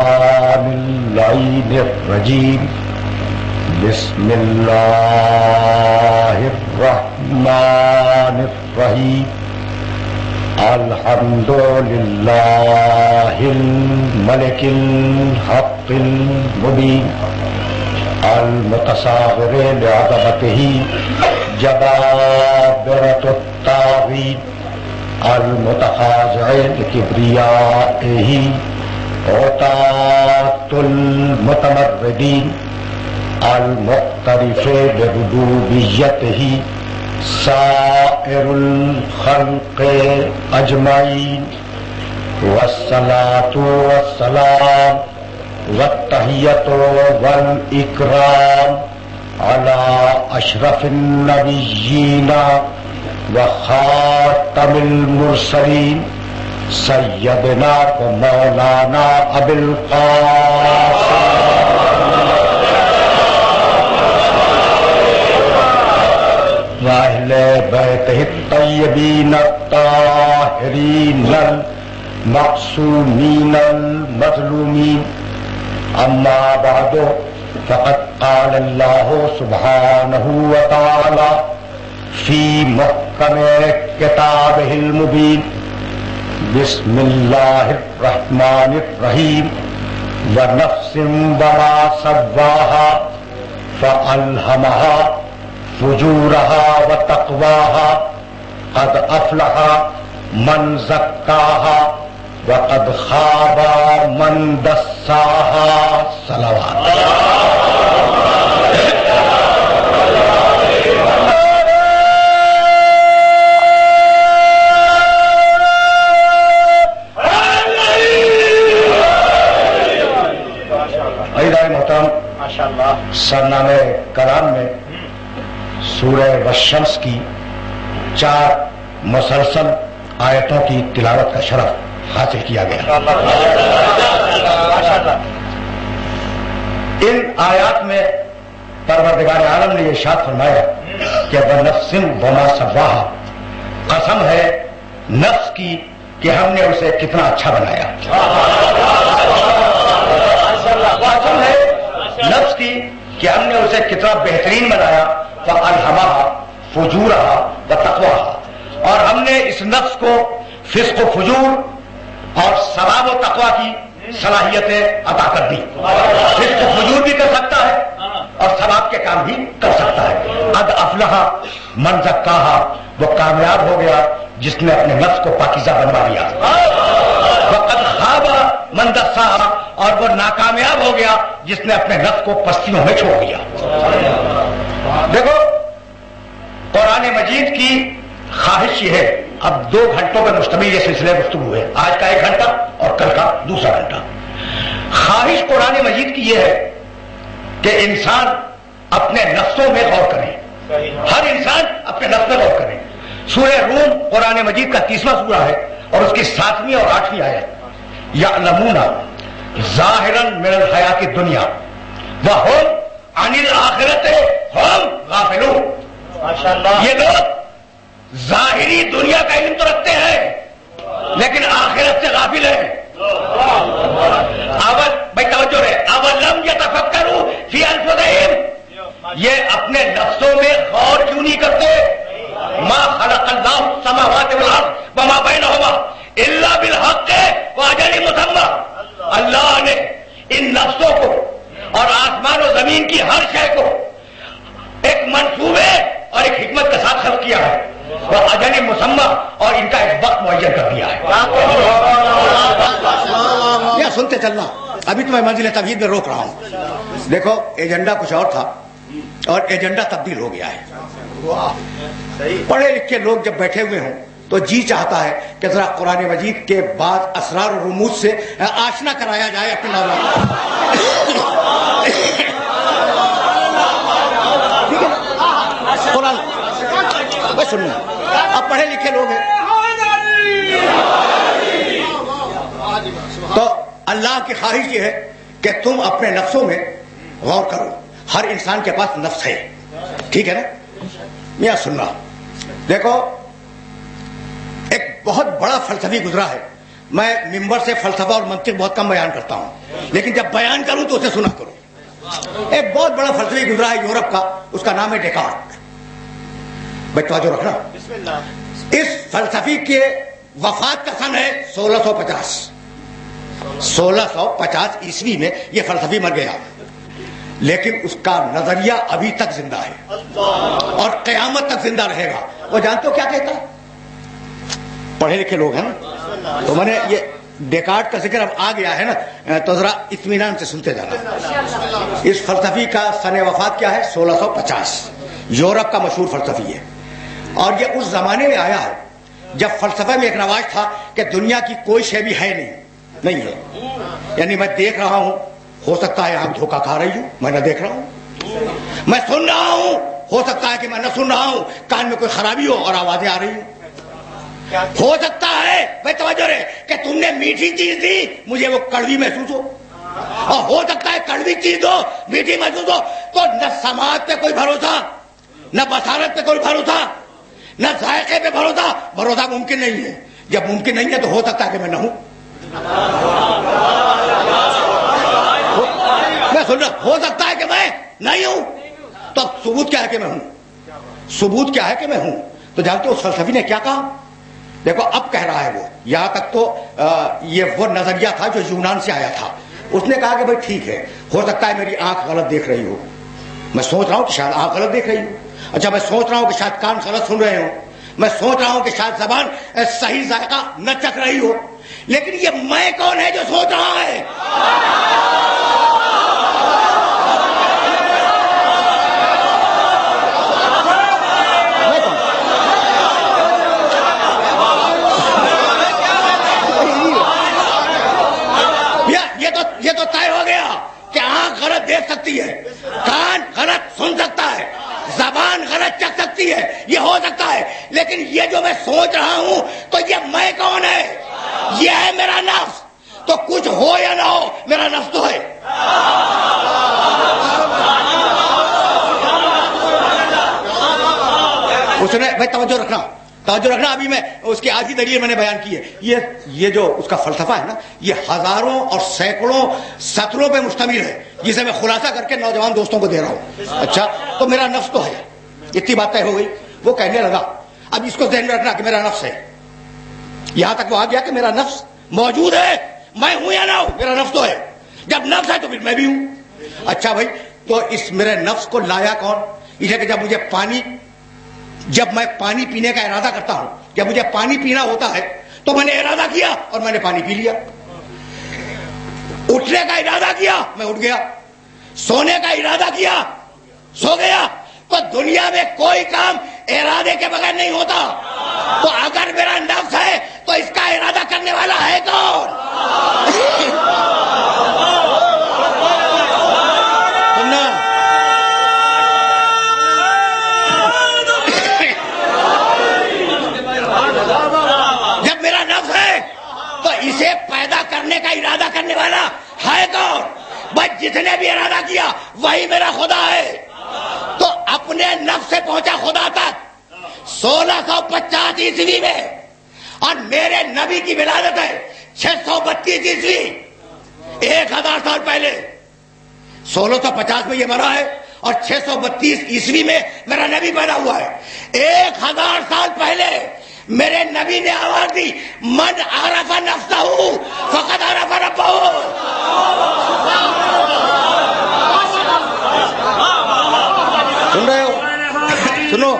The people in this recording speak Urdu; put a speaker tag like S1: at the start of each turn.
S1: اللعين الرجيم بسم الله الرحمن الرحيم الحمد لله الملك الحق المبين المتصاغر لعظمته جبابرة الطاغين المتخاضع لكبريائه عتاة المتمردين المعترف بربوبيته سائر الخلق اجمعین والصلاة والسلام والتحیۃ والاکرام علی اشرف النبیین وخاتم المرسلین سیدنا و مولانا ابی القاسم واہل بیتہ الطیبین الطاہرین المعصومین المظلومین اما بعد فقد قال اللہ سبحانہ وتعالی فی محکم کتابہ المبین بسم اللہ الرحمن الرحیم ونفس وما سواہا فألہمہا فجورها وتقواها قد افلح من زکاها وقد خاب من دساها صلوات محترم سرنامہ کلام میں سورہ والشمس کی 4 مسلسل آیتوں کی تلاوت کا شرف حاصل کیا گیا. ان آیات میں پروردگار عالم نے یہ ارشاد فرمایا کہ وَنَفْسٍ وَمَا سَوَّاهَا، قسم ہے نفس کی کہ ہم نے اسے کتنا اچھا بنایا. قسم ہے نفس کی کہ ہم نے اسے کتنا بہترین بنایا. فَأَلْهَمَهَا فُجُورَهَا وَتَقْوَاهَا، اور ہم نے اس نفس کو فسق و فجور اور ثواب و تقوی کی صلاحیتیں عطا کر دی. فسق و فجور بھی کر سکتا ہے اور ثواب کے کام بھی کر سکتا ہے. قد افلح من زکاہا، وہ کامیاب ہو گیا جس نے اپنے نفس کو پاکیزہ بنوا لیا. وقد خاب من دساہا، اور وہ ناکامیاب ہو گیا جس نے اپنے نفس کو پستیوں میں چھوڑ دیا. دیکھو قرآن مجید کی خواہش یہ ہے، اب 2 گھنٹوں پر مشتمل یہ سلسلہ گفتگو ہے، آج کا 1 گھنٹہ اور کل کا دوسرا گھنٹہ. خواہش قرآن مجید کی یہ ہے کہ انسان اپنے نفسوں میں غور کرے، ہر انسان اپنے نفس میں غور کرے. سورہ روم قرآن مجید کا 30واں سورہ ہے اور اس کی 7ویں اور 8ویں آیت. یعلمون ظاہرا من الحیات الدنیا وہم عن الآخرت ہم غافلون. یہ لوگ ظاہری دنیا کا علم تو رکھتے ہیں لیکن آخرت سے غافل ہیں. اول بھائی توجہ رہے، اولم یتفکروا فی انفسہم، یہ اپنے نفسوں میں غور کیوں نہیں کرتے؟ ما خلق اللہ السماوات والارض وما بینہما الا بالحق واجل مسمى. اللہ نے ان نفسوں کو اور آسمان و زمین کی ہر شے کو ایک منصوبے اور ایک حکمت کے ساتھ خلق کیا ہے، وہ اجل مسمى، اور ان کا ایک وقت معین کر دیا ہے. یا سنتے چلنا، ابھی تو میں منزل تمہید میں روک رہا ہوں. دیکھو ایجنڈا کچھ اور تھا اور ایجنڈا تبدیل ہو گیا ہے. پڑھے لکھے لوگ جب بیٹھے ہوئے ہوں تو جی چاہتا ہے کہ ذرا قرآن مجید کے بعد اسرار و رموز سے آشنا کرایا جائے اپنے نوجوان. ٹھیک ہے قرآن بس سننا، اب پڑھے لکھے لوگ ہیں تو اللہ کی خواہش یہ ہے کہ تم اپنے نفسوں میں غور کرو. ہر انسان کے پاس نفس ہے، ٹھیک ہے نا؟ میاں سننا، دیکھو ایک بہت بڑا فلسفی گزرا ہے میں ممبر سے فلسفہ اور منطق بہت کم بیان کرتا ہوں، لیکن جب بیان کروں تو اسے سنا کرو. ایک بہت بڑا فلسفی گزرا ہے یورپ کا، اس کا نام ہے ڈیکارٹ. بھائی توجہ رکھنا، اس فلسفی کے وفات کا سن ہے 1650. 1650 عیسوی میں یہ فلسفی مر گیا، لیکن اس کا نظریہ ابھی تک زندہ ہے اور قیامت تک زندہ رہے گا. وہ جانتے ہو کیا کہتا ہے؟ پڑھے لکھے لوگ ہیں نا، تو میں نے یہ ڈیکارٹ کا ذکر اب آ گیا ہے نا، تو ذرا اطمینان سے سنتے جانا. اس فلسفی کا سن وفات کیا ہے؟ 1650. یورپ کا مشہور فلسفی ہے، اور یہ اس زمانے میں آیا ہے جب فلسفے میں ایک رواج تھا کہ دنیا کی کوئی شے بھی ہے نہیں ہے. یعنی میں دیکھ رہا ہوں، ہو سکتا ہے آنکھ دھوکہ کھا رہی ہوں، میں نہ دیکھ رہا ہوں. میں سن رہا ہوں، ہو سکتا ہے کہ میں نہ سن رہا ہوں، کان میں کوئی خرابی ہو اور آوازیں آ رہی ہوں. ہو سکتا ہے بھائی توجہ رہے کہ تم نے میٹھی چیز دی، مجھے وہ کڑوی محسوس ہو، اور ہو سکتا ہے کڑوی چیز ہو میٹھی محسوس ہو. تو نہ سماعت پہ کوئی بھروسہ، نہ بصارت پہ کوئی بھروسہ، نہ ذائقے پہ بھروسہ ممکن نہیں ہے. جب ممکن نہیں ہے تو ہو سکتا ہے کہ میں نہ ہوں. میں سن رہا، ہو سکتا ہے کہ میں نہیں ہوں. تو اب ثبوت کیا ہے کہ میں ہوں؟ ثبوت کیا ہے کہ میں ہوں؟ تو جانتے ہو اس فلسفی نے کیا کہا؟ دیکھو اب کہہ رہا ہے وہ، یہاں تک تو یہ وہ نظریہ تھا جو یونان سے آیا تھا. اس نے کہا کہ بھائی ٹھیک ہے، ہو سکتا ہے میری آنکھ غلط دیکھ رہی ہو، میں سوچ رہا ہوں کہ شاید آنکھ غلط دیکھ رہی ہو. اچھا، میں سوچ رہا ہوں کہ شاید کان غلط سن رہے ہوں، میں سوچ رہا ہوں کہ شاید زبان صحیح ذائقہ نہ چکھ رہی ہو، لیکن یہ میں کون ہے جو سوچ رہا ہے؟ یہ تو طے ہو گیا کہ آنکھ غلط دیکھ سکتی ہے، کان غلط سن سکتا ہے، زبان غلط چکھ سکتی ہے، یہ ہو سکتا ہے. لیکن یہ جو میں سوچ رہا ہوں، تو یہ میں کون ہے؟ یہ ہے میرا نفس. تو کچھ ہو یا نہ ہو، میرا نفس تو ہے. اس نے بھائی توجہ رکھنا، ابھی میں اس کی آدھی دلیل میں نے بیان کی ہے. یہ جو اس کا فلسفہ ہے نا، یہ ہزاروں اور سینکڑوں سطروں پہ مشتمل ہے، جسے میں خلاصہ کر کے نوجوان دوستوں کو دے رہا ہوں. اچھا، تو میرا نفس تو ہے، اتنی بات طے ہو گئی. وہ کہنے لگا، اب اس کو ذہن میں رکھنا کہ میرا نفس ہے. یہاں تک وہ آ گیا کہ میرا نفس موجود ہے، میں ہوں یا نہ ہوں، میرا نفس تو ہے. جب نفس ہے تو پھر میں بھی ہوں. اچھا بھائی، تو اس میرے نفس کو لایا کون؟ اسے کہ جب میں پانی پینے کا ارادہ کرتا ہوں، جب مجھے پانی پینا ہوتا ہے تو میں نے ارادہ کیا اور میں نے پانی پی لیا. اٹھنے کا ارادہ کیا، میں اٹھ گیا. سونے کا ارادہ کیا، سو گیا. تو دنیا میں کوئی کام ارادے کے بغیر نہیں ہوتا. تو اگر میرا نفس ہے تو اس کا ارادہ کرنے والا ہے کون؟ جب میرا نفس ہے تو اسے پیدا کرنے کا ارادہ کرنے والا ہے کون؟ بس جتنے بھی ارادہ کیا وہی میرا خدا ہے. تو اپنے نفس سے پہنچا خدا تک 1650 عیسوی میں، اور میرے نبی کی ولادت ہے 632 عیسوی، 1000 سال پہلے. 1650 میں یہ مرا ہے اور 632 عیسوی میں میرا نبی پیدا ہوا ہے. 1000 سال پہلے میرے نبی نے آواز دی، من عرف نفسہ فقد عرف ربہ. سن رہے ہو؟ سنو.